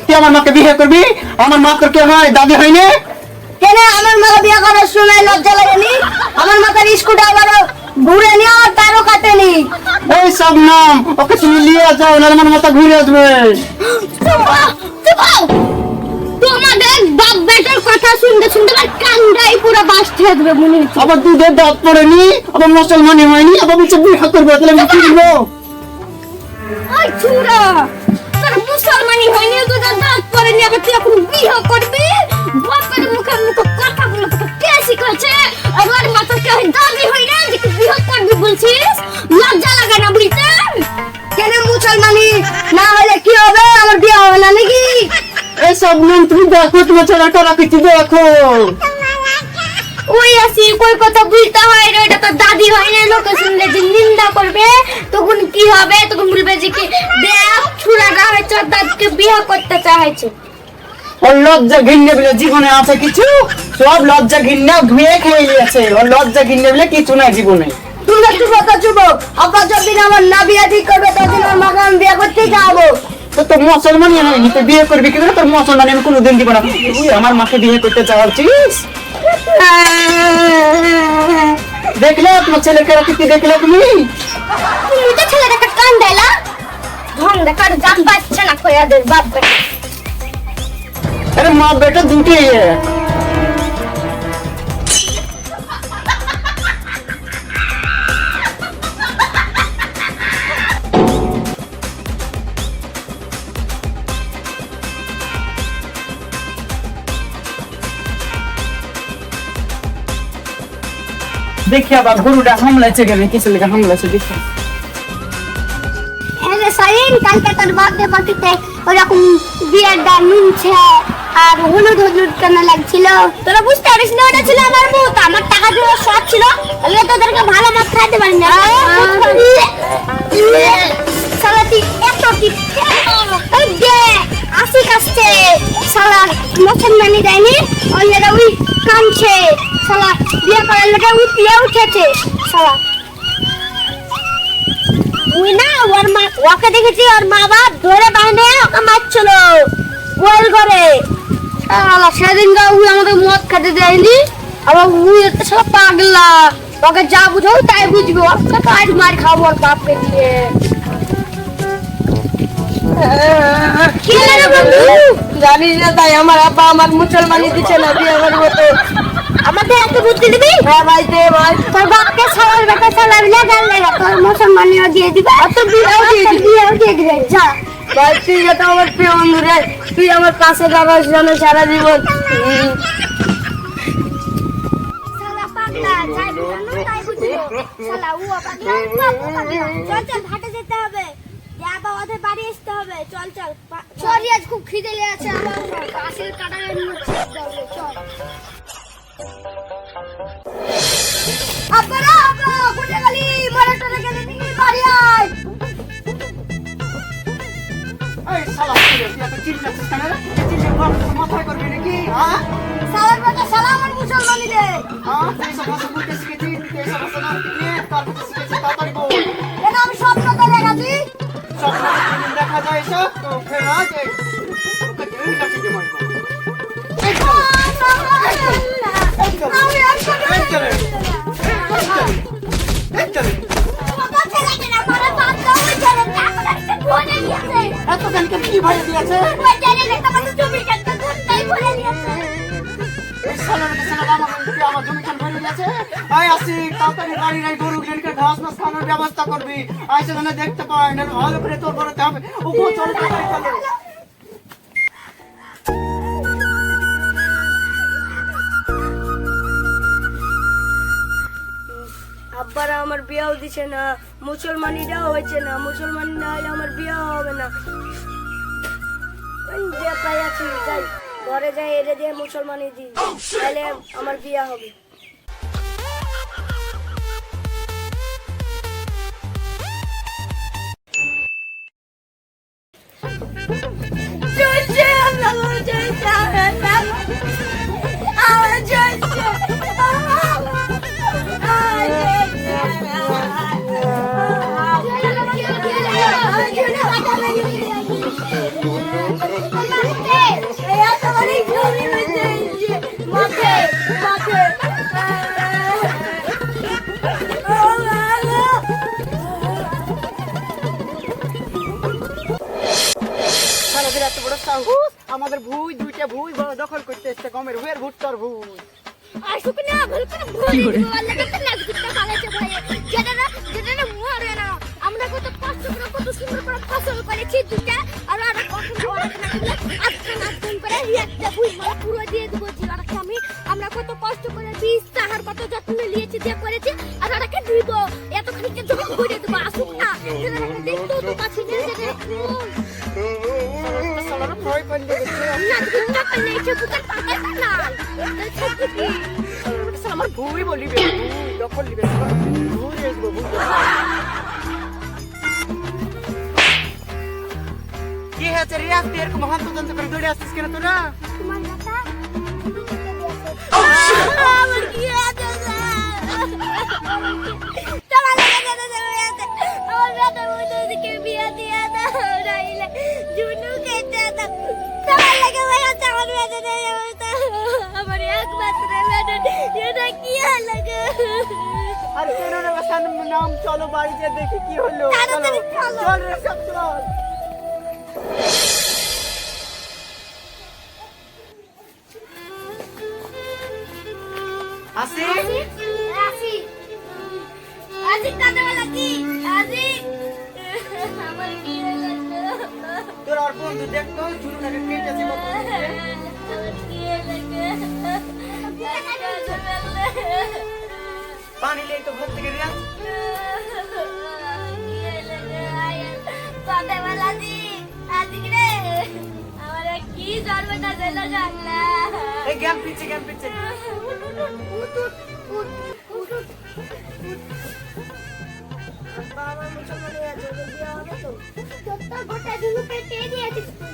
তুই আমার মাকে বিয়ে করবি? আমার মা তোর কে হয়? দাদি হয়নি? কেন আমার মাকে বিয়ে করার সময় লজ্জা লাগেনি? আমার মাথার স্কুটার আবার ঘুরে নিয়ে আমার তারও কাটেনি। এই সব নাম ওকে তুমি নিয়ে যাও, না আমার মাথা ঘুরে আসবে। তোমাদের বাপ বেটার কথা শুনতে শুনতে আমার কান্দাই পুরো বাস্ট হয়ে যাবে মনে হচ্ছে। আবার দুধের দাঁত পড়েনি, আবার মুসলমানি হয়নি, আবার বলছে বিয়ে করবো, তাহলে আমি কি করবো? আই চুরা, তোর মুসলমানি হয়নি, তোর দাঁত পড়েনি, আবার তুই এখন বিয়ে করবি? বাপের মুখে মুখে কথাগুলো তোকে কে শিখাচ্ছে? আমার মাথা কে দাবি হয় না যে তুই বিয়ে করবি বলছিস? লজ্জা লাগে না বলতে? কেন মুসলমানি না হলে কি হবে? আমার বিয়ে হবে না নাকি? এই সব নাম তুমি দেখো, তোমার ছেলেটা রাখিছি দেখো। ওই আসি কই কথা বুঝতে হয় রে, এটা তো দাদি হয় না, লোকে শুনলে যে নিন্দা করবে, তখন কি হবে? তখন বলবে যে কি দেখ ছুরাটা হয়েছে, দাদকে বিয়ে করতে চাইছে। ওর লজ্জা ঘিন্নে বলে জীবনে আছে কিছু? সব লজ্জা ঘিন্না ধুয়ে খেয়ে নিয়েছে। ওর লজ্জা ঘিন্নে বলে কিছু নাই জীবনে। তুমি একটু কথা চুপো। আবার যতদিন আমার না বিয়ে ঠিক করবে ততদিন আমার মাকে আমি বিয়ে করতে যাবো। তো তোর মুসলমানই হয়নি, তুই বিয়ে করবি কি করে? তোর মুসলমানি আমি কোনোদিন দিব না। তুই আমার মাকে বিয়ে করতে চাচ্ছিস? দেখলে তোমার ছেলেকে রাখি, দেখলে তুমি? তুমি তো ছেলেটাকে কান দেলা ঢং দেখার জান বাচ্চা না কয়াদের বাপ বেটা। আরে মা বেটা দুটোই এক। দেখি আবার গরুটা হামলাছে গেলে, কিছু লেগে হামলাছে দেখি। আরে সাইন কালকে তোর বার্থডে পার্টিতে ওরকম বিয়ের ডান নুনছে আর হলুদ হলুদ কেন লাগছিল? তোরা বুঝতে পারিস না ওটা ছিল আমার মুখ, আমার টাকা দিয়ে শখ ছিল, তাহলে তোদেরকে ভালো মত খাইতে পারি না। শালা তুই এত কি এই যে আসি কাছে শালা মুসলমানি দেয়নি, ওই এরা ওই কানছে শালা বিয়ে করার লোকে উঠে উঠেছে শালা। ওই না ওর মা, ওকে দেখেছি ওর মা বাপ ধরে বাইনে ওকে মারছিল গোয়াল ঘরে। শালা সেদিন গা ওই আমাদের মদ খেতে দেয়নি, আবার ওই একটা সব পাগলা, ওকে যা বুঝাও তাই বুঝবো, ওকে তো আজ মার খাবো ওর বাপকে দিয়ে। কি রে বন্ধু? জানিস না তাই আমার আব্বা আমার মুসলমানি দিচ্ছে না বিয়ে করবো তো। আমাদের এত বুদ্ধি দিবি? হ্যাঁ ভাই দে ভাই। তোর বাপকে সালার বেটা সালাবিলে গাল লাগা, তোর মুসলমানিও দিয়ে দিবে, অত বিয়েও দিয়ে দিবে। যা ভাই তুই এটা আমার প্রিয় বন্ধু রে, তুই আমার পাশে দাঁড়াস যেন সারা জীবন। শালা পাগলা, যাই বুঝানো তাই বুঝলো। শালা ও পাগলা, ও পাগলা। চল চল ঘাটে যেতে হবে, যা বাবা ওদের বাড়ি আসতে হবে। চল চল চল, আজ খুব খিদে লেগেছে আমার, আসল কাটা নিয়ে চল। আব্বারা আব্বা কোথায় গেলি? মারাটারে গেলে নিয়ে বাড়ি আয়। এই শালা তুই এত চিল্লাচ্ছিস কেন রে? চিল্লে মাথায় করবি নাকি? হ্যাঁ সালার বেটা শালা আমার মুসলমানি রে। হ্যাঁ তুই সব ভাষা বলতে শিখেছিস, তুই এই সমস্ত নাম শিখে কার কাছে শিখেছিস? তাড়াতাড়ি বল। এটা আমি স্বপ্নতে দেখাচ্ছি। স্বপ্ন দেখা যায় এসব তো ফের আজ তোকে এই লাঠি দিয়ে মারবো। এই চল, আমি একশো এই চলে, এই চলে। এত গানকে কি ভরে দিয়েছে? এই শালার শালা আমার জমি খান ভরে দিয়েছে। আয় আসি তাড়াতাড়ি গাড়ি নাই, গরু গেনকে ঘাস মাস খাওয়ানোর ব্যবস্থা করবি। আয় সেখানে দেখতে পাই না, ভালো করে তোর বড়তে হবে। উপর চলে তাড়াতাড়ি চলে। আব্বারা আমার বিয়েও দিচ্ছে না, মুসলমানিটাও হয়েছে না, মুসলমানি না হলে আমার বিয়ে হবে না। যে পাই আছি যাই ঘরে যাই, এরে দিয়ে মুসলমানি দিই, তাহলে আমার বিয়ে হবে। আমার এত বড় সাহস, আমাদের ভুই দুইটা ভুই দখল করতে এসছে, গমের ভুইয়ের ভুট্টার ভুই। আর শুকনা ভুল করে ভুল আল্লাহ কাছে লাগতে পালাছে ভাই, যেটা না মরে না। আমরা কত কষ্ট করে কত সুন্দর করে ফসল করেছি দুটা, আর ওরা কখন আজকাল করে একটা ভুল মারা পুরো দিয়ে দেবো জিরাটাকে আমি। আমরা কত কষ্ট করে বীজ সাহার কত যত্ন নিয়েছি দিয়ে করেছি, আর ওরাকে দিব এতখানি জমি করে দেবো। আসুক না দেখতেও তো পাচ্ছি না যে সালার ভয় পান গেছে, না দুটা করলে এসে বুকের পাতা না আমার ভুই বলিবে, ভুই দখল নিবে, ভুই আসবো ভুই। কি হয়েছে রে, আজকে এরকম হন্তদন্ত করে দৌড়ে আসছিস কেন তোরা? তোমার মাথা আমার কি আছে তোমার আমার বেটা বলতে বিয়ে দিয়ে দাও রাইলে জুনু কেটে দাও। তোমার লাগে ভাই আছে আমার বেটা আমার একমাত্র বেটা, এটা কি লাগে? আর কেন রে বাসান নাম, চলো বাড়িতে দেখি কি হলো। তাড়াতাড়ি চলো। চল রে সব চল। আসি আসি আসি কাঁদে বলা কি আসি আমার কি হলো? তোর আর বন্ধু দেখতো ঝুরু নাকি কেটেছে কত। পানি লেই তো ঘর থেকে রিয়াজ। এই গেম পিছে বাবা মুসলমান আছে, বিয়ে হবে তো? গোটা দিন পেটে দিয়েছিস তুই।